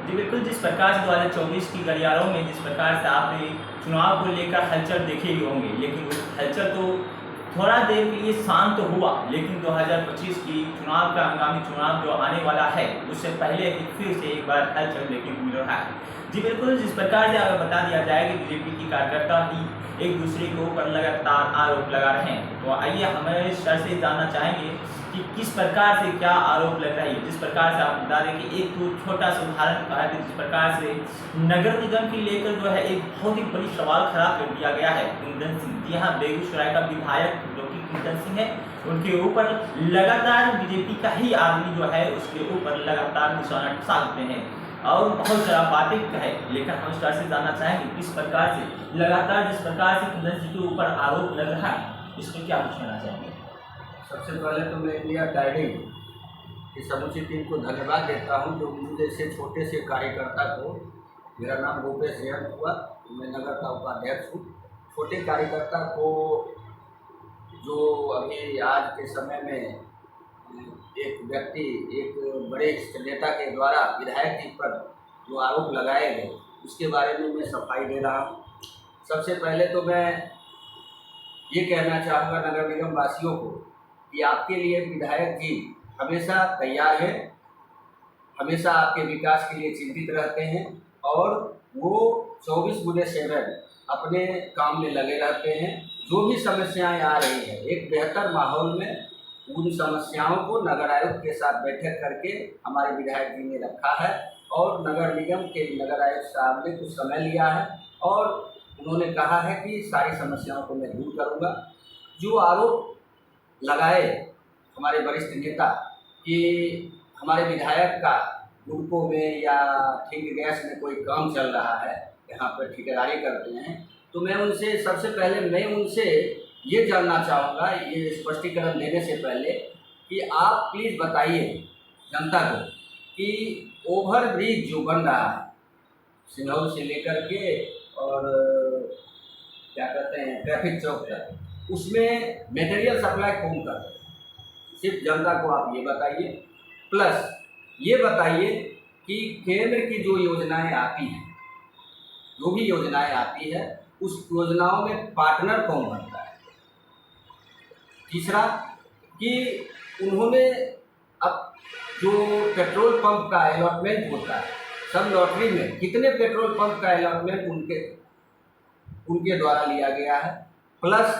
जी बिल्कुल, जिस प्रकार से 2024 की गलियारों में जिस प्रकार से आपने चुनाव को लेकर हलचल देखे ही होंगे, लेकिन उस हलचल तो थोड़ा देर के लिए शांत हुआ, लेकिन 2025 की चुनाव का आगामी चुनाव जो आने वाला है उससे पहले फिर से एक बार हलचल देखने को मिल रहा है। जी बिल्कुल, जिस प्रकार से अगर बता दिया जाए कि बीजेपी की कार्यकर्ता ही एक दूसरे के ऊपर लगातार आरोप लगा रहे हैं, तो आइए हमें सर से जानना चाहेंगे कि किस प्रकार से क्या आरोप लग रही है। जिस प्रकार से आप बता दें कि एक तो छोटा सा उदाहरण कहा कि जिस प्रकार से नगर निगम की लेकर जो है एक बहुत ही बड़ी सवाल खड़ा कर दिया गया है कुंदन सिंह, जी हाँ, बेगूसराय का विधायक जो कि कुंदन सिंह है, उनके ऊपर लगातार बीजेपी का ही आदमी जो है उसके ऊपर लगातार निशाना साधते हैं और बहुत सारा बातें कहे। लेकिन हम सर से जानना चाहेंगे किस प्रकार से लगातार जिस प्रकार से कुंदन सिंह के ऊपर आरोप लग रहा है, इसको क्या कुछ कहना चाहेंगे? सबसे पहले तो मैं इंडिया टाइडी की समूची टीम को धन्यवाद देता हूं, जो मुझे से छोटे से कार्यकर्ता को, मेरा नाम गोपेश जयंत हुआ, मैं नगर का उपाध्यक्ष हूँ, छोटे कार्यकर्ता को जो अभी आज के समय में एक व्यक्ति एक बड़े नेता के द्वारा विधायक जी पर जो आरोप लगाए गए उसके बारे में मैं सफाई दे रहा हूँ। सबसे पहले तो मैं ये कहना चाहूँगा नगर निगम वासियों को कि आपके लिए विधायक जी हमेशा तैयार हैं, हमेशा आपके विकास के लिए चिंतित रहते हैं और वो 24/7 अपने काम में लगे रहते हैं। जो भी समस्याएं आ रही हैं, एक बेहतर माहौल में उन समस्याओं को नगर आयुक्त के साथ बैठक करके हमारे विधायक जी ने रखा है और नगर निगम के नगर आयुक्त साहब ने कुछ समय लिया है और उन्होंने कहा है कि सारी समस्याओं को मैं दूर करूँगा। जो आरोप लगाए हमारे वरिष्ठ नेता कि हमारे विधायक का गुड़कों में या ठीक गैस में कोई काम चल रहा है, यहाँ पर ठेकेदारी करते हैं, तो मैं उनसे सबसे पहले ये जानना चाहूँगा, ये स्पष्टीकरण देने से पहले कि आप प्लीज़ बताइए जनता को कि ओवर ब्रिज जो बन रहा है सिनौर से लेकर के और क्या कहते हैं ट्रैफिक चौक तक, उसमें मटेरियल सप्लाई कौन कर रहे हैं? सिर्फ जनता को आप ये बताइए। प्लस ये बताइए कि केंद्र की जो योजनाएं आती हैं, जो भी योजनाएं आती है, उस योजनाओं में पार्टनर कौन बनता है? तीसरा कि उन्होंने अब जो पेट्रोल पंप का अलॉटमेंट होता है, सब लॉटरी में कितने पेट्रोल पंप का अलॉटमेंट उनके द्वारा लिया गया है? प्लस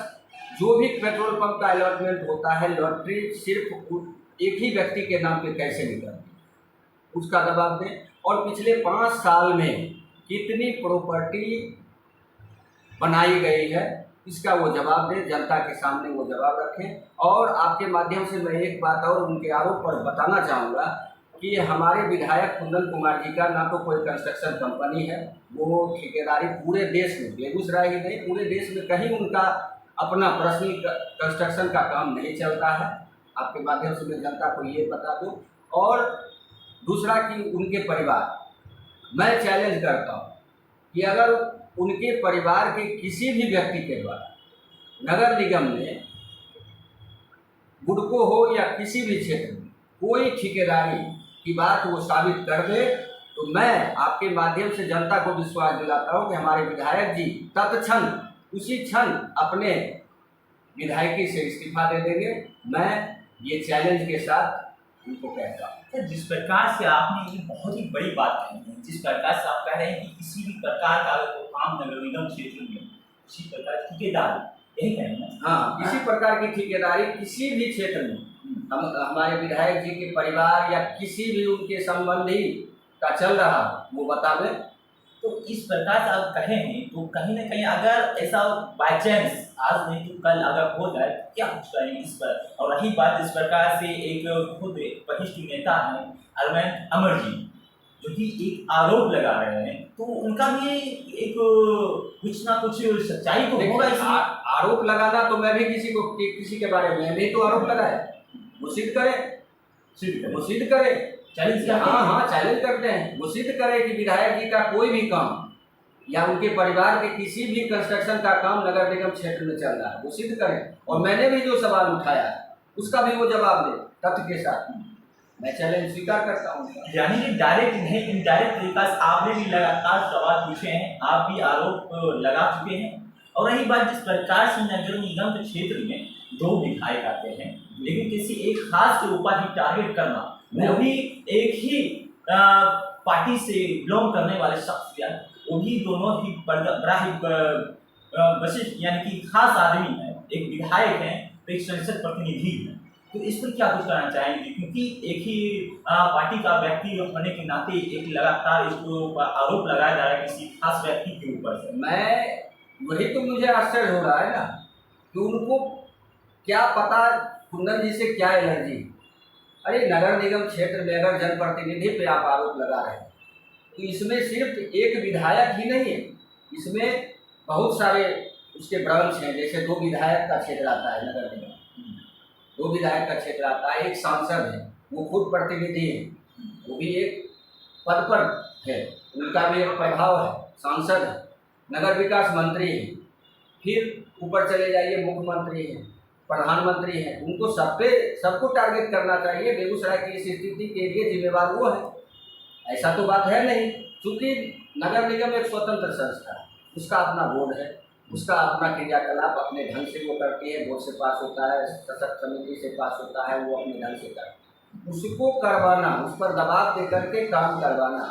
जो भी पेट्रोल पंप का अलॉटमेंट होता है, लॉटरी सिर्फ एक ही व्यक्ति के नाम पे कैसे निकलती है, उसका जवाब दें। और पिछले 5 साल में कितनी प्रॉपर्टी बनाई गई है, इसका वो जवाब दें, जनता के सामने वो जवाब रखें। और आपके माध्यम से मैं एक बात और उनके आरोप पर बताना चाहूँगा कि हमारे विधायक कुंदन कुमार जी का ना तो कोई कंस्ट्रक्शन कंपनी है, वो ठेकेदारी पूरे देश में, बेगूसराय ही नहीं पूरे देश में कहीं उनका अपना पर्सनल कंस्ट्रक्शन का काम नहीं चलता है। आपके माध्यम से मैं जनता को ये बता दूं। और दूसरा कि उनके परिवार, मैं चैलेंज करता हूं कि अगर उनके परिवार के किसी भी व्यक्ति के द्वारा नगर निगम में गुड़को हो या किसी भी क्षेत्र में कोई ठेकेदारी की बात वो साबित कर दे, तो मैं आपके माध्यम से जनता को विश्वास दिलाता हूं कि हमारे विधायक जी तत्क्षण उसी क्षण अपने विधायकी से इस्तीफा दे देंगे। मैं ये चैलेंज के साथ उनको कहता हूँ। जिस प्रकार से आपने ये बहुत ही बड़ी बात कही है, जिस प्रकार से आप कह रहे हैं कि किसी भी प्रकार का अगर कोई काम नगर निगम क्षेत्र में किसी प्रकार की ठेकेदारी, यही कहेंगे ना? हाँ, किसी प्रकार की ठेकेदारी किसी भी क्षेत्र में हमारे विधायक जी के परिवार या किसी भी उनके संबंधी का चल रहा वो बतावे। तो इस प्रकार से आप कहे हैं तो कहीं ना कहीं अगर ऐसा बाय चांस आज नहीं तो कल अगर हो जाए तो क्या कुछ करेंगे इस पर? और रही बात इस प्रकार से एक खुद वरिष्ठ नेता है अरविंद अमर जी, जो कि एक आरोप लगा रहे हैं, तो उनका भी एक कुछ ना कुछ सच्चाई तो होगा इसमें। आरोप लगाना तो मैं भी किसी के बारे में भी तो आरोप लगाए, वो सिद्ध करे चैलेंज हाँ चैलेंज करते हैं, वो सिद्ध करे कि विधायक जी का कोई भी काम या उनके परिवार के किसी भी कंस्ट्रक्शन का काम नगर निगम क्षेत्र में चल रहा है, वो सिद्ध करें। और मैंने भी जो सवाल उठाया उसका भी वो जवाब दे तथ्य के साथ। मैं चैलेंज स्वीकार करता हूँ। यानी कि डायरेक्ट नहीं, इनडायरेक्ट तरीका से आपने भी लगातार सवाल पूछे हैं, आप भी आरोप लगा चुके हैं। और रही बात जिस प्रकार से नगर निगम के क्षेत्र में 2 विधायक आते हैं, लेकिन किसी एक खास के ऊपर ही टारगेट करना, वो भी एक ही पार्टी से बिलोंग करने वाले शख्सियत, वो भी दोनों ही बड़ा ही विशिष्ट यानी कि खास आदमी है, एक विधायक है तो एक संसद प्रतिनिधि है। तो इस पर क्या कुछ करना चाहेंगे, क्योंकि एक ही पार्टी का व्यक्ति होने के नाते एक लगातार इसको आरोप लगाया जा रहा है किसी खास व्यक्ति के ऊपर से। मैं वही तो मुझे आश्चर्य हो रहा है ना कि उनको क्या पता कुंदन जी से क्या एलर्जी। अरे नगर निगम क्षेत्र में अगर जनप्रतिनिधि पे आप आरोप लगा रहे हैं तो इसमें सिर्फ एक विधायक ही नहीं है, इसमें बहुत सारे उसके ब्रांच हैं। जैसे 2 विधायक का क्षेत्र आता है नगर निगम, 2 विधायक का क्षेत्र आता है, एक सांसद है, वो खुद प्रतिनिधि है, वो भी एक पद पर है, उनका भी एक प्रभाव है, सांसद है, नगर विकास मंत्री है, फिर ऊपर चले जाइए मुख्यमंत्री है, प्रधानमंत्री है, उनको सबको टारगेट करना चाहिए। बेगूसराय की इस स्थिति के लिए जिम्मेवार वो है, ऐसा तो बात है नहीं। क्योंकि नगर निगम एक स्वतंत्र संस्था है, उसका अपना बोर्ड है, उसका अपना क्रियाकलाप अपने ढंग से वो करती है, बोर्ड से पास होता है, सशक्त समिति से पास होता है, वो अपने ढंग से करती है। उसको करवाना, उस पर दबाव दे करके काम करवाना,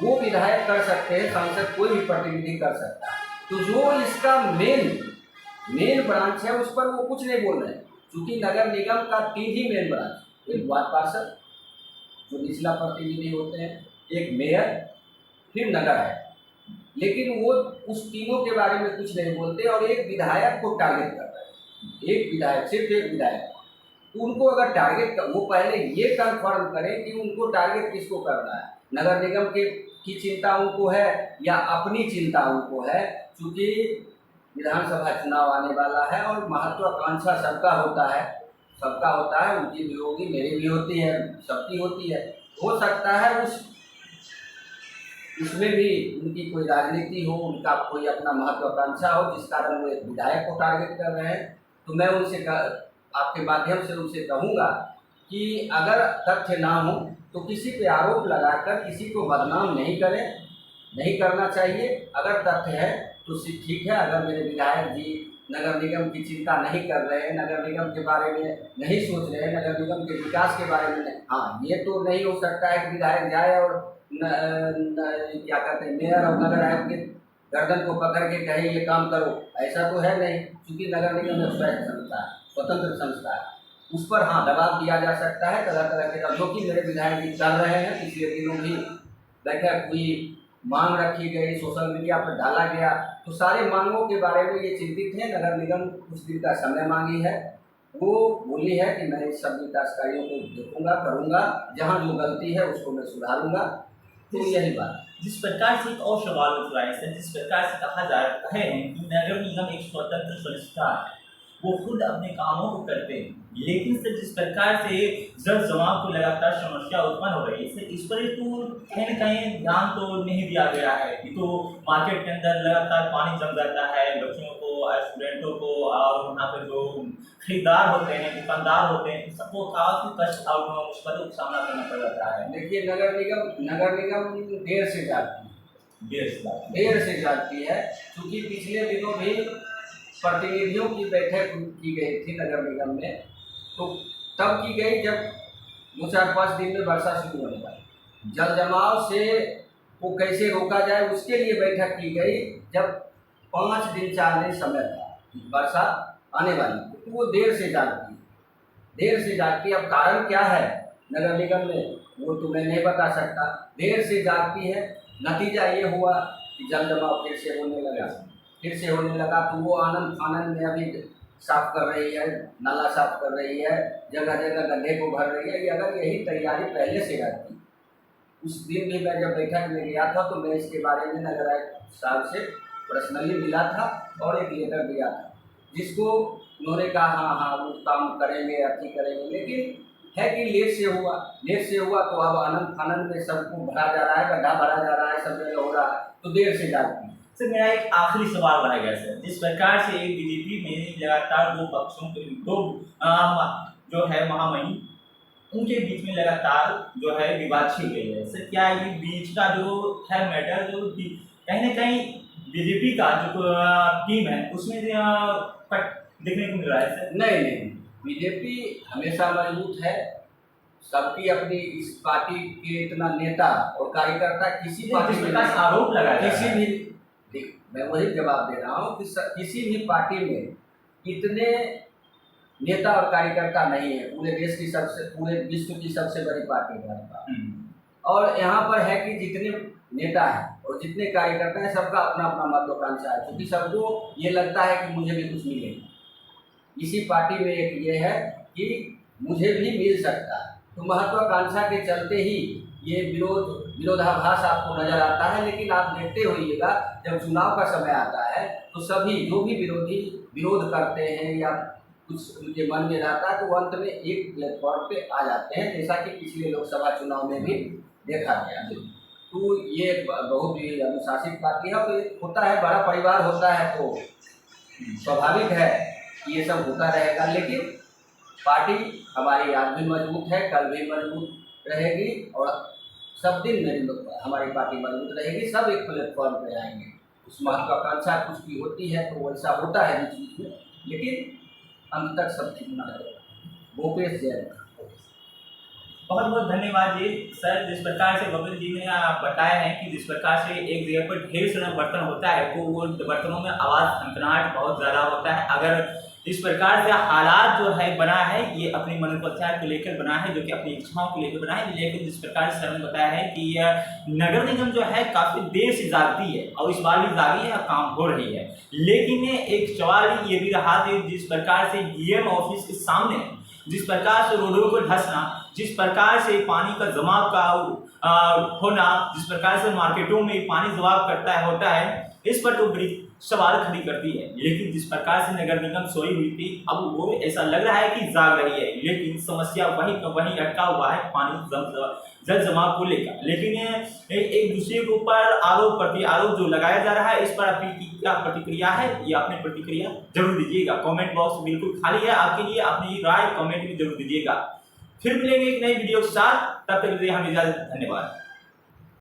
वो विधायक कर सकते हैं, सांसद कोई भी प्रतिनिधि कर सकता है। तो जो इसका मेन ब्रांच है उस पर वो कुछ नहीं बोल रहे हैं। क्योंकि नगर निगम का 3 ही मेन ब्रांच, एक वार्ड पार्षद जो निचला प्रतिनिधि होते हैं, एक मेयर, फिर नगर है, लेकिन वो उस तीनों के बारे में कुछ नहीं बोलते और एक विधायक को टारगेट कर रहे हैं। एक विधायक, सिर्फ एक विधायक, तो उनको अगर टारगेट वो पहले ये कंफर्म करें कि उनको टारगेट किसको करना है, नगर निगम की चिंता उनको है या अपनी चिंता उनको है। क्योंकि विधानसभा चुनाव आने वाला है और महत्वाकांक्षा सबका होता है, उनकी भी होगी, मेरी भी होती है, सबकी होती है। हो सकता है उसमें भी उनकी कोई राजनीति हो, उनका कोई अपना महत्वाकांक्षा हो, जिस कारण वो एक विधायक को टारगेट कर रहे हैं। तो मैं उनसे आपके माध्यम से उनसे कहूँगा कि अगर तथ्य ना हो तो किसी पे आरोप लगाकर किसी को बदनाम नहीं करें, नहीं करना चाहिए। अगर तथ्य है तो ठीक है, अगर मेरे विधायक जी नगर निगम की चिंता नहीं कर रहे हैं, नगर निगम के बारे में नहीं सोच रहे हैं, नगर निगम के विकास के बारे में नहीं, हाँ ये तो नहीं हो सकता है कि विधायक जाए और क्या कहते हैं मेयर और नगर आयुक्त के गर्दन को पकड़ के कहे ये काम करो, ऐसा तो है नहीं। क्योंकि नगर निगम एक स्वायत्त संस्था है, स्वतंत्र संस्था है, उस पर हाँ दबाव दिया जा सकता है तरह तरह के, जो कि मेरे विधायक जी कर रहे हैं। पिछले दिनों भी बैठक हुई, मांग रखी गई, सोशल मीडिया पर डाला गया, तो सारे मांगों के बारे में ये चिंतित है। नगर निगम कुछ दिन का समय मांगी है, वो बोली है कि मैं इस सब विकास कार्यों को देखूंगा, करूंगा, जहाँ जो गलती है उसको मैं सुधारूंगा। तो यही बात। जिस प्रकार से एक और सवाल उठ रहा है, जिस प्रकार से कहा जा रहा है कि नगर निगम एक स्वतंत्र संस्था है, वो खुद अपने कामों को करते हैं, लेकिन सर जिस प्रकार से जल जमाव को लगातार समस्या उत्पन्न हो रही है सर, इस पर तो कहीं न कहीं ध्यान तो नहीं दिया गया है कि तो मार्केट के अंदर लगातार पानी जम जाता है, बच्चों को, स्टूडेंटों को, और वहाँ पर जो खरीदार होते हैं, दुकानदार होते हैं, सबको काफ़ी कष्ट और मुश्किलों का सामना करना पड़ जाता है। देखिए नगर निगम देर से जागती है, क्योंकि पिछले दिनों भी प्रतिनिधियों की बैठक की गई थी नगर निगम में, तो तब की गई जब 2-4-5 दिन में वर्षा शुरू होने वाली, जल जमाव से वो कैसे रोका जाए उसके लिए बैठक की गई। जब 5 दिन 4 दिन समय था, वर्षा आने वाली, तो वो देर से जागती। अब कारण क्या है नगर निगम में वो तो मैं नहीं बता सकता, देर से जागती है। नतीजा ये हुआ कि जल जमाव फिर से होने लगा, तो वो आनंद में अभी साफ कर रही है, नाला साफ कर रही है, जगह जगह गड्ढे को भर रही है। ये अगर यही तैयारी पहले से रहती, उस दिन भी मैं जब बैठक में गया था तो मैं इसके बारे में नगर आयुक्त साहब से पर्सनली मिला था और एक लेटर दिया था, जिसको उन्होंने कहा हाँ वो काम करेंगे, अच्छी करेंगे। लेकिन है कि लेट से हुआ तो अब आनंद में सबको भरा जा रहा है, गड्ढा भरा जा रहा है, सब जगह हो रहा है, तो देर से जाती है। सर मेरा एक आखिरी सवाल रह गया सर, जिस प्रकार से एक बीजेपी में लगातार 2 पक्षों के 2 जो है महामहिम उनके बीच में लगातार जो है विवाद छिड़ गई है। सर क्या ये बीच का जो है मैटर जो कहीं ना कहीं बीजेपी का जो टीम है उसमें देखने को मिल रहा है सर? नहीं नहीं, बीजेपी हमेशा मजबूत है। सबकी अपनी इस पार्टी के इतना नेता और कार्यकर्ता किसी पार्टी में आरोप लगाया किसी भी, मैं वही जवाब दे रहा हूँ कि किसी भी पार्टी में इतने नेता और कार्यकर्ता नहीं है। पूरे देश की पूरे विश्व की सबसे बड़ी पार्टी भाजपा। और यहाँ पर है कि जितने नेता हैं और जितने कार्यकर्ता हैं सबका अपना अपना महत्वाकांक्षा है, क्योंकि सबको ये लगता है कि मुझे भी कुछ मिले। इसी पार्टी में एक ये है कि मुझे भी मिल सकता है, तो महत्वाकांक्षा के चलते ही ये विरोधाभास आपको नजर आता है। लेकिन आप देखते होइएगा जब चुनाव का समय आता है तो सभी जो भी विरोधी विरोध करते हैं या कुछ उनके मन में रहता है तो वो अंत में एक प्लेटफॉर्म पे आ जाते हैं, जैसा कि पिछले लोकसभा चुनाव में भी देखा गया। तो ये बहुत ही अनुशासित पार्टी है और होता है, बड़ा परिवार होता है तो स्वाभाविक है कि ये सब होता रहेगा। लेकिन पार्टी हमारी आज भी मजबूत है, कल भी मजबूत रहेगी और सब दिन मेरी हमारी पार्टी मजबूत रहेगी। सब एक प्लेटफॉर्म पे आएंगे। उस महत्वाकांक्षा कुछ की होती है तो वैसा होता है बीच बीच में, लेकिन अंत तक सब ठीक ना रहेगा। भूपेश जैन, बहुत बहुत धन्यवाद जी सर। जिस प्रकार से बबल जी ने बताया है कि जिस प्रकार से एक जगह पर ढेर सारा बर्तन होता है तो वो बर्तनों में आवाज़ खनखनाहट बहुत ज़्यादा होता है। अगर इस प्रकार से हालात जो है बना है ये अपनी मनोकांक्षा को लेकर बना है, जो कि अपनी इच्छाओं को लेकर बना है। लेकिन जिस प्रकार से सर ने बताया है कि नगर निगम जो है काफ़ी देर से जागती है और इस बार भी जागी है और काम हो रही है। लेकिन एक सवाल ये भी रहा कि जिस प्रकार से डीएम ऑफिस के सामने जिस प्रकार से रोडों को धंसना, जिस प्रकार से पानी का जमाव का होना, जिस प्रकार से मार्केटों में पानी जमाव होता है, इस पर तो बड़ी सवाल खड़ी करती है। लेकिन जिस प्रकार से नगर निगम सोई हुई थी अब वो ऐसा लग रहा है कि जाग रही है, लेकिन समस्या वहीं अटका हुआ है पानी जल जमाव को लेकर। लेकिन एक दूसरे के ऊपर आरोप प्रति आरोप जो लगाया जा रहा है, इस पर आपकी क्या प्रतिक्रिया है, ये अपनी प्रतिक्रिया जरूर दीजिएगा। कमेंट बॉक्स बिल्कुल खाली है आपके लिए, अपनी राय कमेंट में जरूर दीजिएगा। फिर मिलेंगे एक नई वीडियो के साथ, तब तक के लिए हम इजाजत, धन्यवाद।